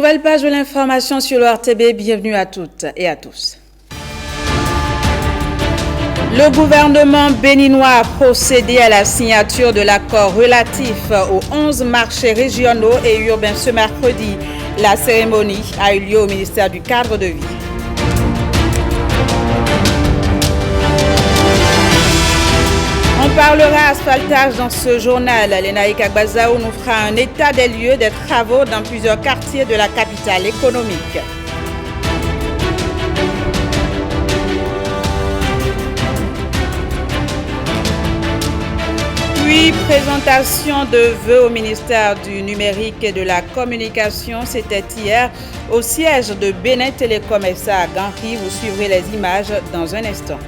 Nouvelle page de l'information sur le RTB, bienvenue à toutes et à tous. Le gouvernement béninois a procédé à la signature de l'accord relatif aux 11 marchés régionaux et urbains ce mercredi. La cérémonie a eu lieu au ministère du Cadre de vie. On parlera asphaltage dans ce journal. Lénaïk Agbazaou nous fera un état des lieux des travaux dans plusieurs quartiers de la capitale économique. Puis, présentation de vœux au ministère du Numérique et de la Communication. C'était hier au siège de Bénin Télécom SA à Ganri. Vous suivrez les images dans un instant.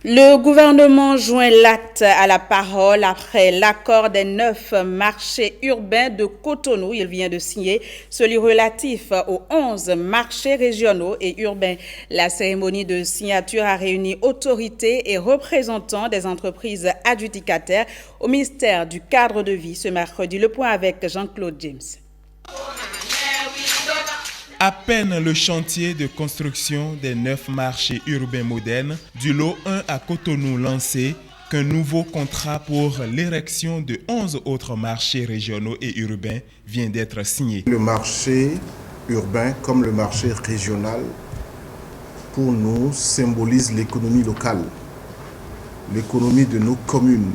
Le gouvernement joint l'acte à la parole après l'accord des 9 marchés urbains de Cotonou. Il vient de signer celui relatif aux 11 marchés régionaux et urbains. La cérémonie de signature a réuni autorités et représentants des entreprises adjudicataires au ministère du Cadre de vie ce mercredi. Le point avec Jean-Claude James. À peine le chantier de construction des 9 marchés urbains modernes du lot 1 à Cotonou lancé qu'un nouveau contrat pour l'érection de 11 autres marchés régionaux et urbains vient d'être signé. Le marché urbain comme le marché régional, pour nous, symbolise l'économie locale, l'économie de nos communes,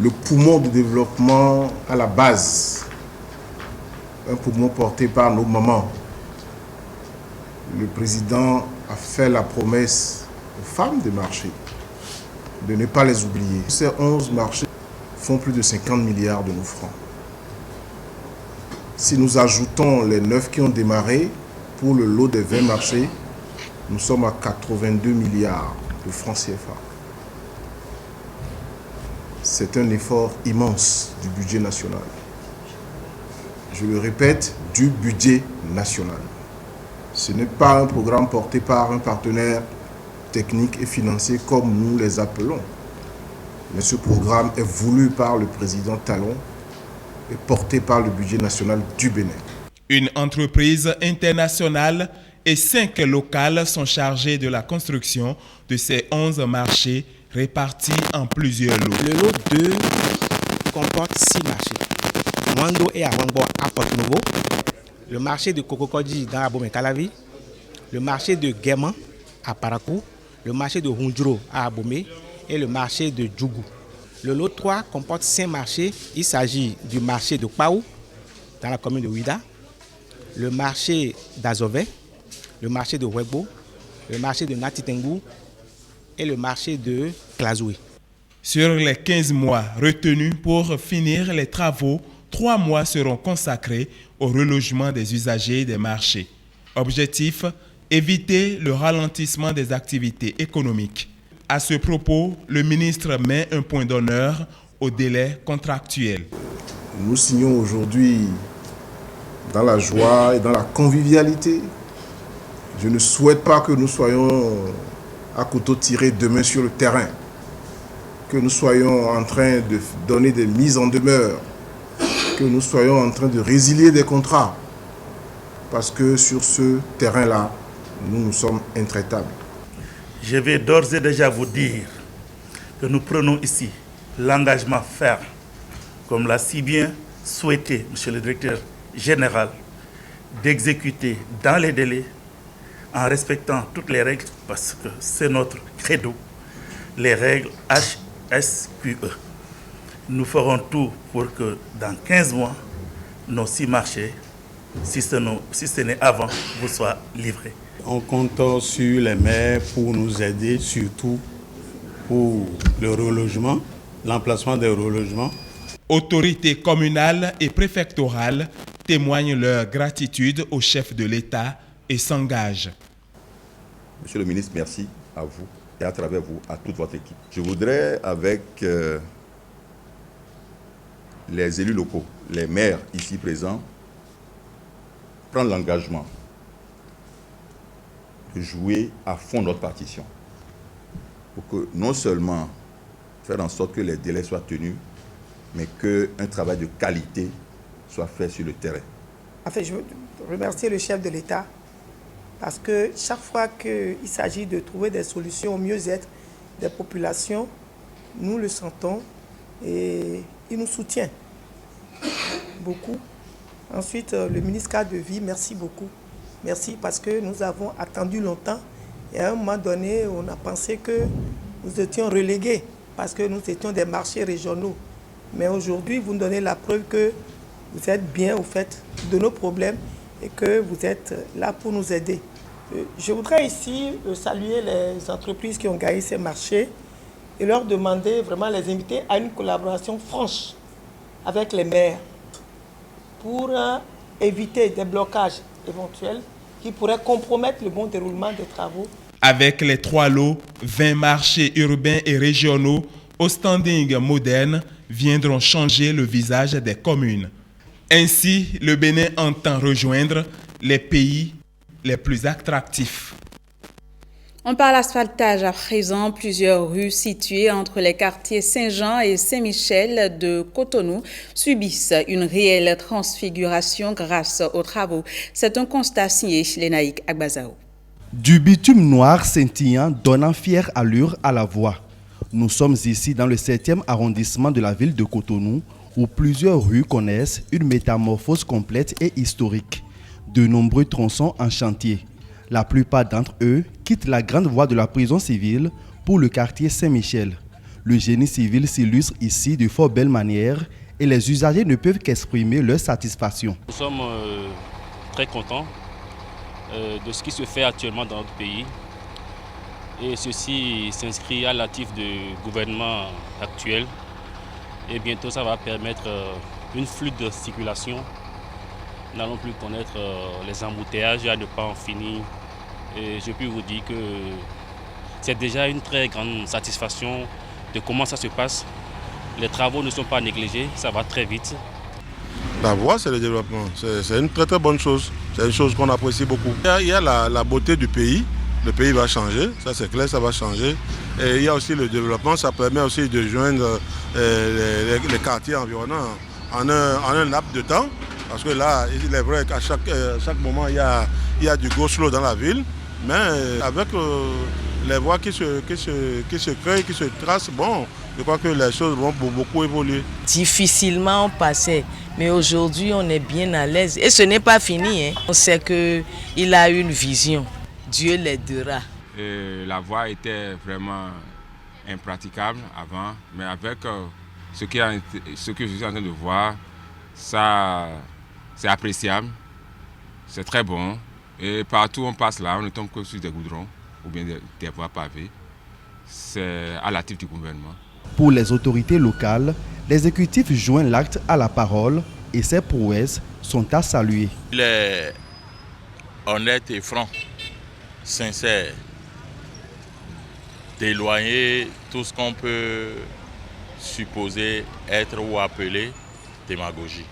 le poumon de développement à la base. Un poumon porté par nos mamans. Le président a fait la promesse aux femmes des marchés de ne pas les oublier. Ces 11 marchés font plus de 50 milliards de nos francs. Si nous ajoutons les 9 qui ont démarré, pour le lot des 20 marchés, nous sommes à 82 milliards de francs CFA. C'est un effort immense du budget national. Je le répète, du budget national. Ce n'est pas un programme porté par un partenaire technique et financier comme nous les appelons. Mais ce programme est voulu par le président Talon et porté par le budget national du Bénin. Une entreprise internationale et 5 locales sont chargées de la construction de ces 11 marchés répartis en plusieurs lots. Le lot 2 comporte 6 marchés. Mwando et Awangbo à Porto-Nouveau, le marché de Kokokodji dans Abomey-Calavi, le marché de Guéman à Parakou, le marché de Hundjuro à Abomey et le marché de Djougou. Le lot 3 comporte 5 marchés. Il s'agit du marché de Paou dans la commune de Ouida, le marché d'Azové, le marché de Webo, le marché de Natitengu et le marché de Klazoué. Sur les 15 mois retenus pour finir les travaux, 3 mois seront consacrés au relogement des usagers des marchés. Objectif, éviter le ralentissement des activités économiques. À ce propos, le ministre met un point d'honneur au délai contractuel. Nous signons aujourd'hui dans la joie et dans la convivialité. Je ne souhaite pas que nous soyons à couteau tiré demain sur le terrain, que nous soyons en train de donner des mises en demeure, que nous soyons en train de résilier des contrats, parce que sur ce terrain-là, nous sommes intraitables. Je vais d'ores et déjà vous dire que nous prenons ici l'engagement ferme, comme l'a si bien souhaité M. le directeur général, d'exécuter dans les délais, en respectant toutes les règles, parce que c'est notre credo, les règles HSQE. Nous ferons tout pour que dans 15 mois, nos 6 marchés, si ce n'est avant, vous soient livrés. On compte sur les maires pour nous aider, surtout pour le relogement, l'emplacement des relogements. Autorités communales et préfectorales témoignent leur gratitude au chef de l'État et s'engagent. Monsieur le ministre, merci à vous et à travers vous, à toute votre équipe. Je voudrais, avec les élus locaux, les maires ici présents, prendre l'engagement jouer à fond notre partition pour que non seulement faire en sorte que les délais soient tenus, mais qu'un travail de qualité soit fait sur le terrain. En fait, je veux remercier le chef de l'État parce que chaque fois qu'il s'agit de trouver des solutions au mieux-être des populations, nous le sentons et il nous soutient beaucoup. Ensuite, le ministre Cadre de Vie, merci beaucoup. Merci parce que nous avons attendu longtemps et à un moment donné, on a pensé que nous étions relégués parce que nous étions des marchés régionaux. Mais aujourd'hui, vous nous donnez la preuve que vous êtes bien au fait de nos problèmes et que vous êtes là pour nous aider. Je voudrais ici saluer les entreprises qui ont gagné ces marchés et leur demander, vraiment les inviter à une collaboration franche avec les maires pour éviter des blocages éventuels qui pourraient compromettre le bon déroulement des travaux. Avec les 3 lots, 20 marchés urbains et régionaux au standing moderne viendront changer le visage des communes. Ainsi, le Bénin entend rejoindre les pays les plus attractifs. On parle asphaltage à présent. Plusieurs rues situées entre les quartiers Saint-Jean et Saint-Michel de Cotonou subissent une réelle transfiguration grâce aux travaux. C'est un constat signé Lénaïque Agbazao. Du bitume noir scintillant donnant fière allure à la voie. Nous sommes ici dans le 7e arrondissement de la ville de Cotonou où plusieurs rues connaissent une métamorphose complète et historique. De nombreux tronçons en chantier. La plupart d'entre eux quittent la grande voie de la prison civile pour le quartier Saint-Michel. Le génie civil s'illustre ici de fort belle manière et les usagers ne peuvent qu'exprimer leur satisfaction. Nous sommes très contents de ce qui se fait actuellement dans notre pays. Et ceci s'inscrit à l'actif du gouvernement actuel. Et bientôt, ça va permettre une fluide de circulation. Nous n'allons plus connaître les embouteillages à ne pas en finir. Et je peux vous dire que c'est déjà une très grande satisfaction de comment ça se passe. Les travaux ne sont pas négligés, ça va très vite. La voie, c'est le développement. C'est une très très bonne chose. C'est une chose qu'on apprécie beaucoup. Il y a la beauté du pays. Le pays va changer, ça c'est clair, ça va changer. Et il y a aussi le développement, ça permet aussi de joindre les quartiers environnants en un laps de temps. Parce que là, il est vrai qu'à chaque moment, il y a du go slow dans la ville. Mais avec les voies qui se créent, qui se tracent, bon, je crois que les choses vont beaucoup évoluer. Difficilement on passait, mais aujourd'hui on est bien à l'aise. Et ce n'est pas fini, hein. On sait qu'il a une vision. Dieu l'aidera. La voie était vraiment impraticable avant, mais avec ce que je suis en train de voir, ça c'est appréciable, c'est très bon. Et partout où on passe là, on ne tombe que sur des goudrons ou bien des voies pavées. C'est à l'actif du gouvernement. Pour les autorités locales, l'exécutif joint l'acte à la parole et ses prouesses sont à saluer. Il est honnête et franc, sincère, d'éloigner tout ce qu'on peut supposer être ou appeler démagogie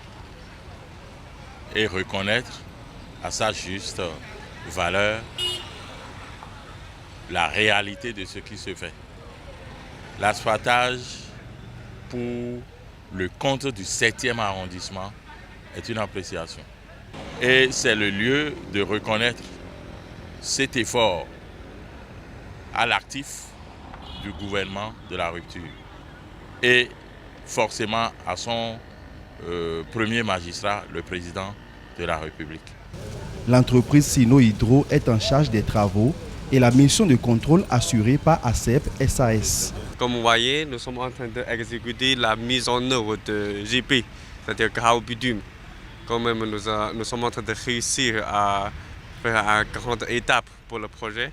et reconnaître à sa juste valeur la réalité de ce qui se fait. L'asphaltage pour le compte du 7e arrondissement est une appréciation. Et c'est le lieu de reconnaître cet effort à l'actif du gouvernement de la rupture et forcément à son premier magistrat, le président de la République. L'entreprise Sino Hydro est en charge des travaux et la mission de contrôle assurée par ACEP SAS. Comme vous voyez, nous sommes en train d'exécuter la mise en œuvre de GP, c'est-à-dire grau bitume. Quand même, nous sommes en train de réussir à faire une grande étape pour le projet.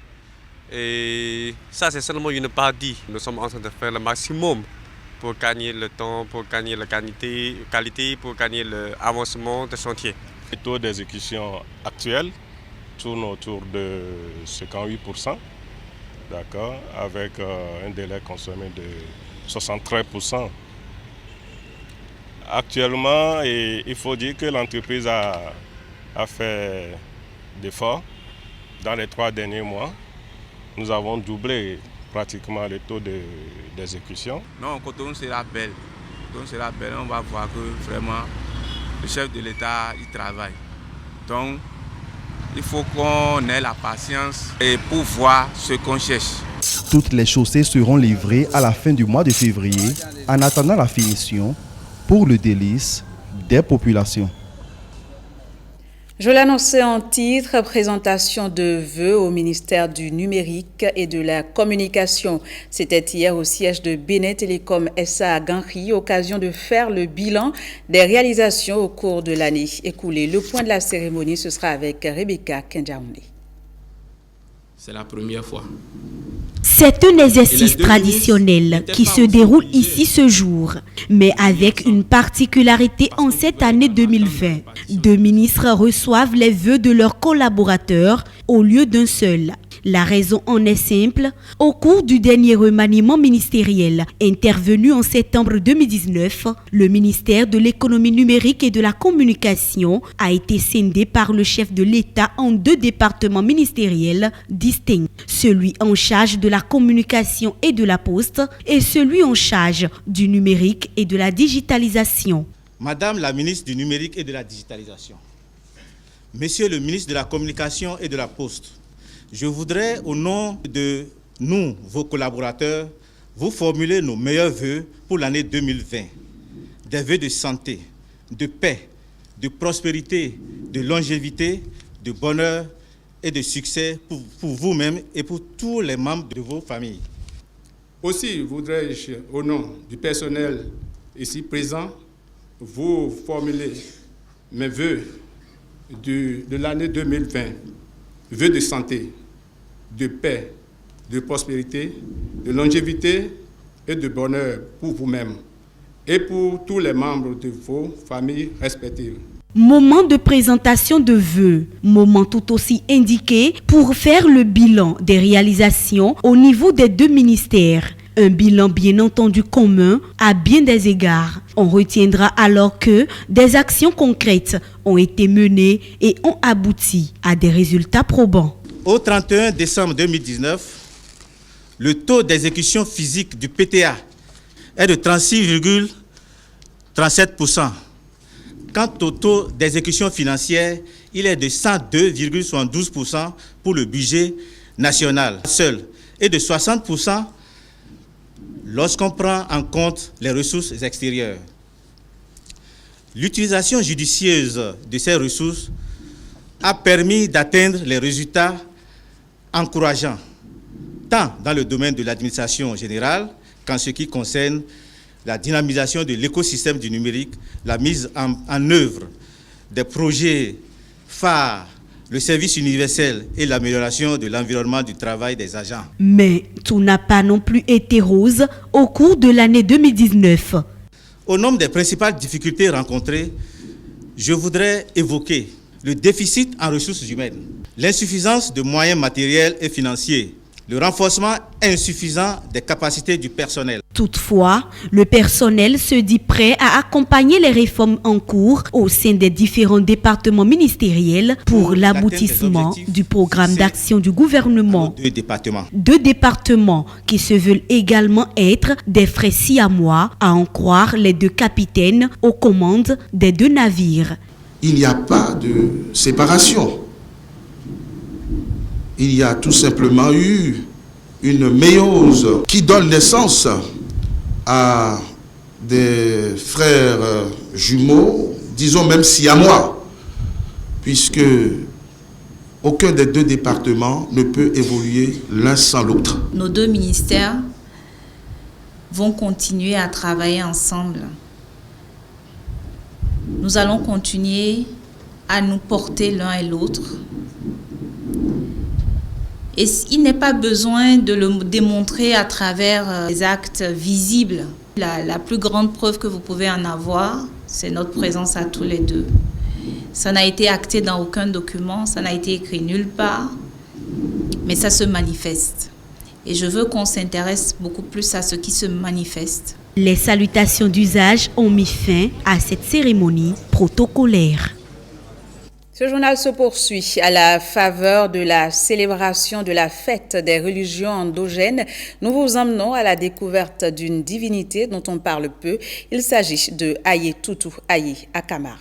Et ça, c'est seulement une partie. Nous sommes en train de faire le maximum pour gagner le temps, pour gagner la qualité, pour gagner l'avancement des chantiers. Le taux d'exécution actuel tourne autour de 58%, d'accord, avec un délai consommé de 73%. Actuellement, il faut dire que l'entreprise a fait d'efforts dans les 3 derniers mois, nous avons doublé pratiquement le taux d'exécution. Non, Cotonou sera belle. Cotonou sera belle. On va voir que vraiment le chef de l'État il travaille. Donc, il faut qu'on ait la patience et pour voir ce qu'on cherche. Toutes les chaussées seront livrées à la fin du mois de février, en attendant la finition, pour le délice des populations. Je l'annonçais en titre, présentation de vœux au ministère du Numérique et de la Communication. C'était hier au siège de Bénin Télécom SA à Ganri, occasion de faire le bilan des réalisations au cours de l'année écoulée. Le point de la cérémonie, ce sera avec Rebecca Kenjaoune. C'est la première fois. C'est un exercice traditionnel qui se déroule ici ce jour, mais avec une particularité en cette année 2020. 2 ministres reçoivent les vœux de leurs collaborateurs au lieu d'un seul. La raison en est simple. Au cours du dernier remaniement ministériel intervenu en septembre 2019, le ministère de l'économie numérique et de la communication a été scindé par le chef de l'État en 2 départements ministériels distincts. Celui en charge de la communication et de la poste et celui en charge du numérique et de la digitalisation. Madame la ministre du numérique et de la digitalisation, Monsieur le ministre de la communication et de la poste, je voudrais, au nom de nous, vos collaborateurs, vous formuler nos meilleurs vœux pour l'année 2020. Des vœux de santé, de paix, de prospérité, de longévité, de bonheur et de succès pour vous-même et pour tous les membres de vos familles. Aussi, voudrais-je, au nom du personnel ici présent, vous formuler mes vœux de l'année 2020. Vœux de santé, de paix, de prospérité, de longévité et de bonheur pour vous-même et pour tous les membres de vos familles respectives. Moment de présentation de vœux, moment tout aussi indiqué pour faire le bilan des réalisations au niveau des 2 ministères. Un bilan bien entendu commun à bien des égards. On retiendra alors que des actions concrètes ont été menées et ont abouti à des résultats probants. Au 31 décembre 2019, le taux d'exécution physique du PTA est de 36,37%. Quant au taux d'exécution financière, il est de 102,72% pour le budget national seul et de 60% lorsqu'on prend en compte les ressources extérieures. L'utilisation judicieuse de ces ressources a permis d'atteindre les résultats encourageants, tant dans le domaine de l'administration générale qu'en ce qui concerne la dynamisation de l'écosystème du numérique, la mise en œuvre des projets phares, le service universel et l'amélioration de l'environnement du travail des agents. Mais tout n'a pas non plus été rose au cours de l'année 2019. Au nombre des principales difficultés rencontrées, je voudrais évoquer le déficit en ressources humaines, l'insuffisance de moyens matériels et financiers, le renforcement insuffisant des capacités du personnel. Toutefois, le personnel se dit prêt à accompagner les réformes en cours au sein des différents départements ministériels pour l'aboutissement du programme d'action du gouvernement. 2 départements. 2 départements qui se veulent également être des frères siamois, à en croire les 2 capitaines aux commandes des 2 navires. Il n'y a pas de séparation. Il y a tout simplement eu une méiose qui donne naissance à des frères jumeaux, disons même siamois, puisque aucun des 2 départements ne peut évoluer l'un sans l'autre. Nos 2 ministères vont continuer à travailler ensemble. Nous allons continuer à nous porter l'un et l'autre. Et il n'est pas besoin de le démontrer à travers des actes visibles. La plus grande preuve que vous pouvez en avoir, c'est notre présence à tous les 2. Ça n'a été acté dans aucun document, ça n'a été écrit nulle part, mais ça se manifeste. Et je veux qu'on s'intéresse beaucoup plus à ce qui se manifeste. Les salutations d'usage ont mis fin à cette cérémonie protocolaire. Ce journal se poursuit à la faveur de la célébration de la fête des religions endogènes. Nous vous emmenons à la découverte d'une divinité dont on parle peu. Il s'agit de Aye Toutou Aye Akamara.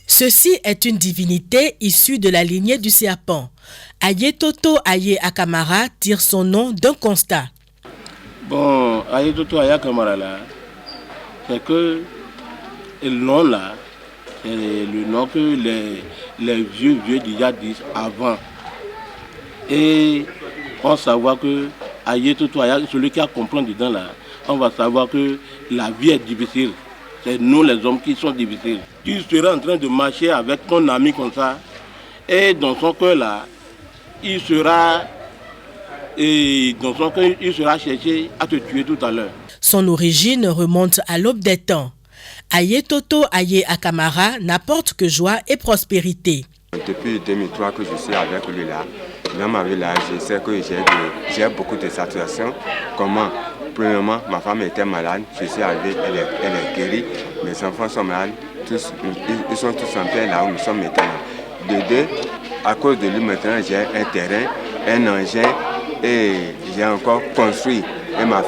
Ceci est une divinité issue de la lignée du serpent. Aye Toto Aye Akamara tire son nom d'un constat. Bon, Aye Toto Aye Akamara là, c'est que le nom là, c'est le nom que les vieux déjà disent avant. Et on savoir que Aye Toto Aye, celui qui a compris dedans là, on va savoir que la vie est difficile. C'est nous les hommes qui sont difficiles. Tu seras en train de marcher avec ton ami comme ça, et dans son cœur là, il sera cherché à te tuer tout à l'heure. Son origine remonte à l'aube des temps. Aye Toto Aye Akamara n'apporte que joie et prospérité. Depuis 2003 que je suis avec lui là, dans ma vie là, je sais que j'ai beaucoup de satisfaction. Comment? Premièrement, ma femme était malade, je suis arrivé, elle est guérie. Mes enfants sont malades, ils sont tous en paix là où nous sommes maintenant. De deux, à cause de lui maintenant, j'ai un terrain, un engin et j'ai encore construit et ma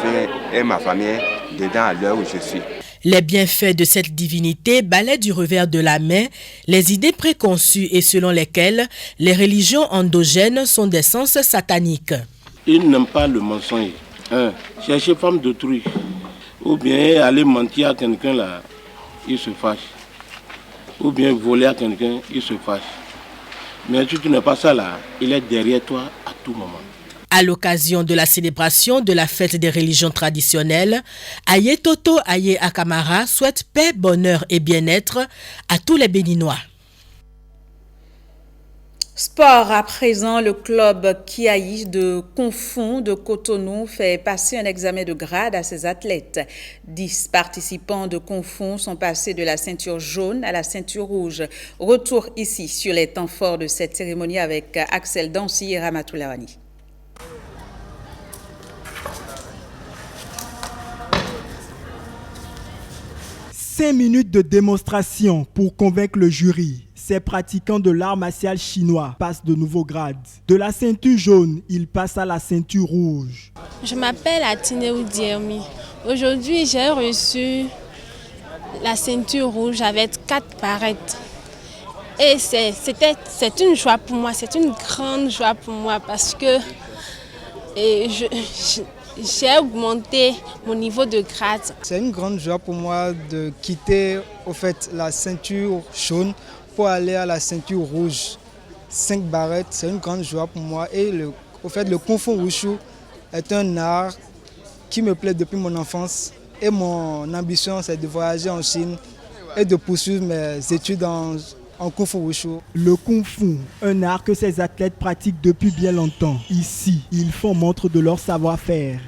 famille dedans à l'heure où je suis. Les bienfaits de cette divinité balaient du revers de la main les idées préconçues et selon lesquelles les religions endogènes sont d'essence satanique. Ils n'aiment pas le mensonge. Chercher femme d'autrui ou bien aller mentir à quelqu'un là, il se fâche. Ou bien voler à quelqu'un, il se fâche. Mais si tu n'es pas ça là, il est derrière toi à tout moment. À l'occasion de la célébration de la fête des religions traditionnelles, Aye Toto Aye Akamara souhaite paix, bonheur et bien-être à tous les Béninois. Sport à présent, le club Kiaï de Confond de Cotonou fait passer un examen de grade à ses athlètes. 10 participants de Confond sont passés de la ceinture jaune à la ceinture rouge. Retour ici sur les temps forts de cette cérémonie avec Axel Dancy et Ramatou Lawani. Cinq minutes de démonstration pour convaincre le jury. Ces pratiquants de l'art martial chinois passent de nouveaux grades. De la ceinture jaune, ils passent à la ceinture rouge. Je m'appelle Atineou Diermi. Aujourd'hui, j'ai reçu la ceinture rouge avec 4 barrettes. Et c'est une joie pour moi, c'est une grande joie pour moi parce que j'ai augmenté mon niveau de grade. C'est une grande joie pour moi de quitter la ceinture jaune pour aller à la ceinture rouge. 5 barrettes, c'est une grande joie pour moi. Et le Kung Fu Wushu est un art qui me plaît depuis mon enfance. Et mon ambition, c'est de voyager en Chine et de poursuivre mes études en Kung Fu Wushu. Le Kung Fu, un art que ces athlètes pratiquent depuis bien longtemps. Ici, ils font montre de leur savoir-faire.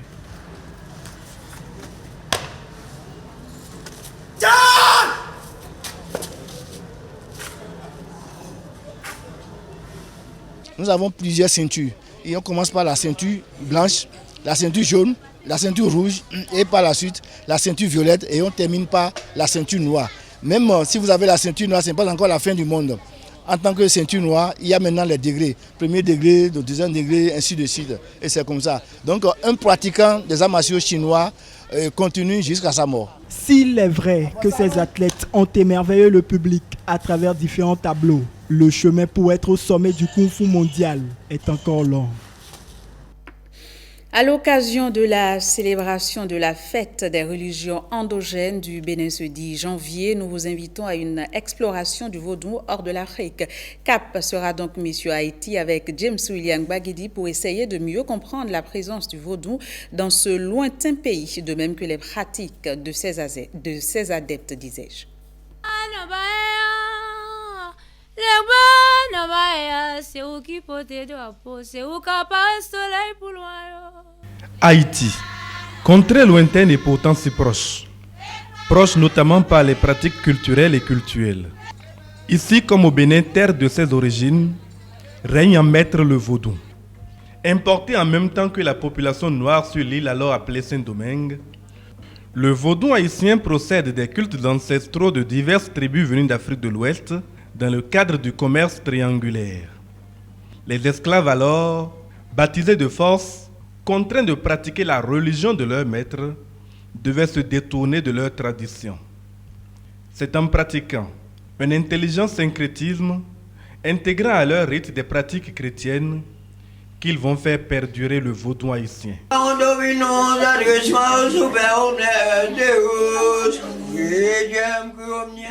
Nous avons plusieurs ceintures. Et on commence par la ceinture blanche, la ceinture jaune, la ceinture rouge et par la suite la ceinture violette et on termine par la ceinture noire. Même si vous avez la ceinture noire, ce n'est pas encore la fin du monde. En tant que ceinture noire, il y a maintenant les degrés. Premier degré, le deuxième degré, ainsi de suite. Et c'est comme ça. Donc un pratiquant des arts martiaux chinois continue jusqu'à sa mort. S'il est vrai que ces athlètes ont émerveillé le public à travers différents tableaux, le chemin pour être au sommet du Kung Fu mondial est encore long. À l'occasion de la célébration de la fête des religions endogènes du Bénin ce 10 janvier, nous vous invitons à une exploration du vaudou hors de l'Afrique. Cap sera donc mis sur Haïti avec James William Bagidi pour essayer de mieux comprendre la présence du vaudou dans ce lointain pays, de même que les pratiques de ses adeptes, disais-je. Haïti, contrée lointaine et pourtant si proche. Proche notamment par les pratiques culturelles et cultuelles. Ici comme au Bénin, terre de ses origines, règne en maître le vaudou. Importé en même temps que la population noire sur l'île alors appelée Saint-Domingue, Le vaudou haïtien procède des cultes ancestraux de diverses tribus venues d'Afrique de l'Ouest dans le cadre du commerce triangulaire. Les esclaves alors, baptisés de force, contraints de pratiquer la religion de leur maître, devaient se détourner de leur tradition. C'est en pratiquant un intelligent syncrétisme, intégrant à leur rite des pratiques chrétiennes, qu'ils vont faire perdurer le vaudou haïtien.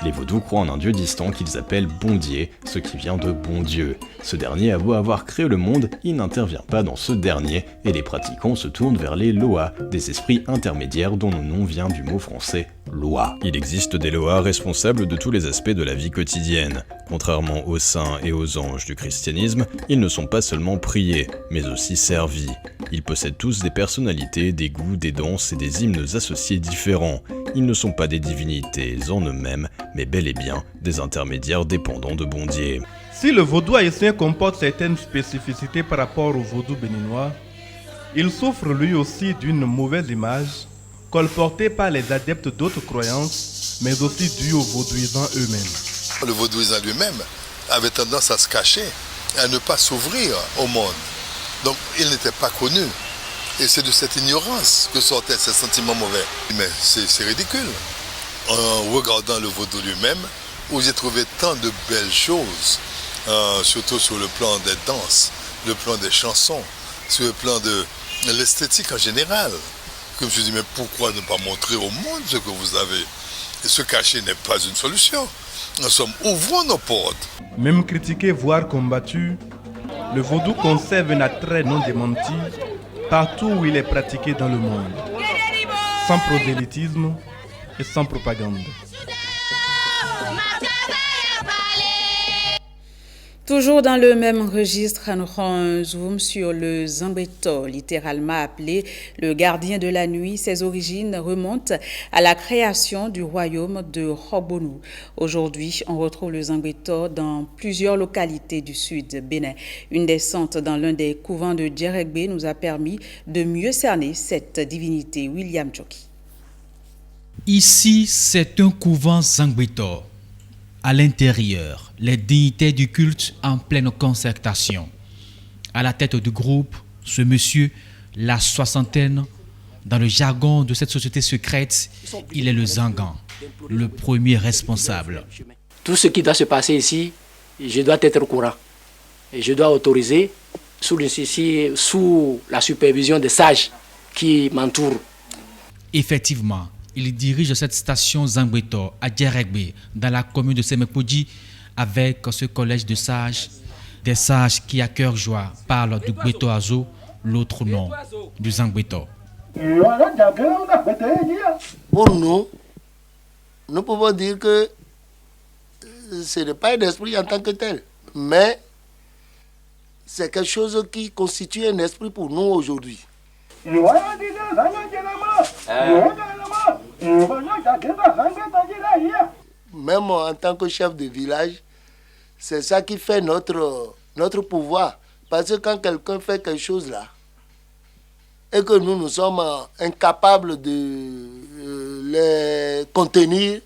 Les vaudous croient en un dieu distant qu'ils appellent Bondier, ce qui vient de bon Dieu. Ce dernier a beau avoir créé le monde, il n'intervient pas dans ce dernier, et les pratiquants se tournent vers les Loas, des esprits intermédiaires dont le nom vient du mot français loi. Il existe des Loas responsables de tous les aspects de la vie quotidienne. Contrairement aux saints et aux anges du christianisme, ils ne sont pas seulement priés, mais aussi servis. Ils possèdent tous des personnalités, des goûts, des danses et des hymnes associés différents. Ils ne sont pas des divinités en eux-mêmes, mais bel et bien des intermédiaires dépendants de Bondier. Si le vaudou haïtien comporte certaines spécificités par rapport au vaudou béninois, il souffre lui aussi d'une mauvaise image, colportée par les adeptes d'autres croyances, mais aussi due aux vaudouisants eux-mêmes. Le vaudouisant lui-même avait tendance à se cacher, à ne pas s'ouvrir au monde. Donc il n'était pas connu. Et c'est de cette ignorance que sortaient ces sentiments mauvais. Mais c'est ridicule. En regardant le vaudou lui-même, où j'ai trouvé tant de belles choses, surtout sur le plan des danses, le plan des chansons, sur le plan de l'esthétique en général. Je me suis dit, mais pourquoi ne pas montrer au monde ce que vous avez? Et se cacher n'est pas une solution. Nous sommes ouvrons nos portes. Même critiqué, voire combattu, le vaudou conserve un attrait non démenti partout où il est pratiqué dans le monde, sans prosélytisme et sans propagande. Toujours dans le même registre, nous ferons un zoom sur le Zambéto, littéralement appelé le gardien de la nuit. Ses origines remontent à la création du royaume de Robonou. Aujourd'hui, on retrouve le Zambéto dans plusieurs localités du sud Bénin. Une descente dans l'un des couvents de Djeregbe nous a permis de mieux cerner cette divinité. William Choki. Ici, c'est un couvent Zambéto. À l'intérieur, les dignités du culte en pleine concertation. À la tête du groupe, ce monsieur, la soixantaine, dans le jargon de cette société secrète, il est le Zangan, le premier responsable. Tout ce qui doit se passer ici, je dois être au courant. Et je dois autoriser sous la supervision des sages qui m'entourent. Effectivement, il dirige cette station Zambéto à Djeregbe, dans la commune de Semekpoudji, avec ce collège de sages, des sages qui à cœur joie parlent du Gbeto Azo, l'autre nom du Zambéto. Pour nous, nous pouvons dire que ce n'est pas un esprit en tant que tel, mais c'est quelque chose qui constitue un esprit pour nous aujourd'hui. Même en tant que chef de village, c'est ça qui fait notre pouvoir. Parce que quand quelqu'un fait quelque chose là, et que nous sommes incapables de les contenir,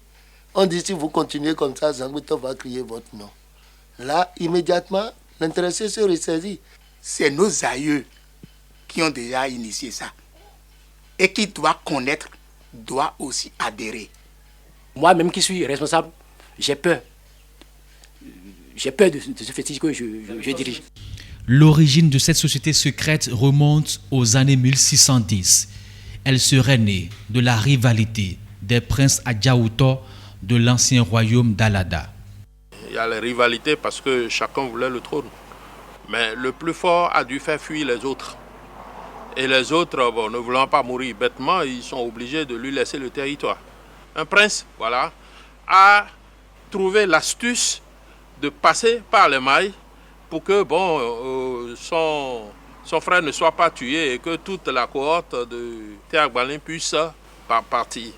on dit si vous continuez comme ça, Zambéto va crier votre nom. Là, immédiatement, l'intéressé se ressaisit. C'est nos aïeux qui ont déjà initié ça. Et qui doit connaître, doit aussi adhérer. Moi-même qui suis responsable, j'ai peur. J'ai peur de ce fétiche que je dirige. L'origine de cette société secrète remonte aux années 1610. Elle serait née de la rivalité des princes Adjaouto de l'ancien royaume d'Alada. Il y a la rivalité parce que chacun voulait le trône. Mais le plus fort a dû faire fuir les autres. Et les autres, ne voulant pas mourir bêtement, ils sont obligés de lui laisser le territoire. Un prince, voilà, a trouvé l'astuce de passer par les mailles pour que son frère ne soit pas tué et que toute la cohorte de Théagbalin puisse partir.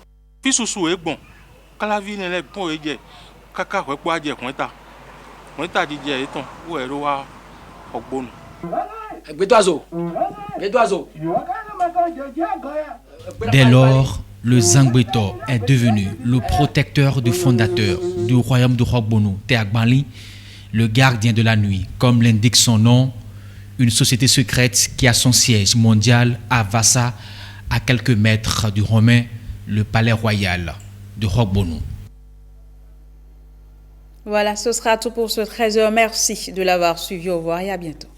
Dès lors, le Zangbeto est devenu le protecteur du fondateur du royaume de Rogbonu, Teagbanli, le gardien de la nuit, comme l'indique son nom, une société secrète qui a son siège mondial à Vassa, à quelques mètres du Romain, le palais royal de Rogbonu. Voilà, ce sera tout pour ce 13h. Merci de l'avoir suivi. Au revoir et à bientôt.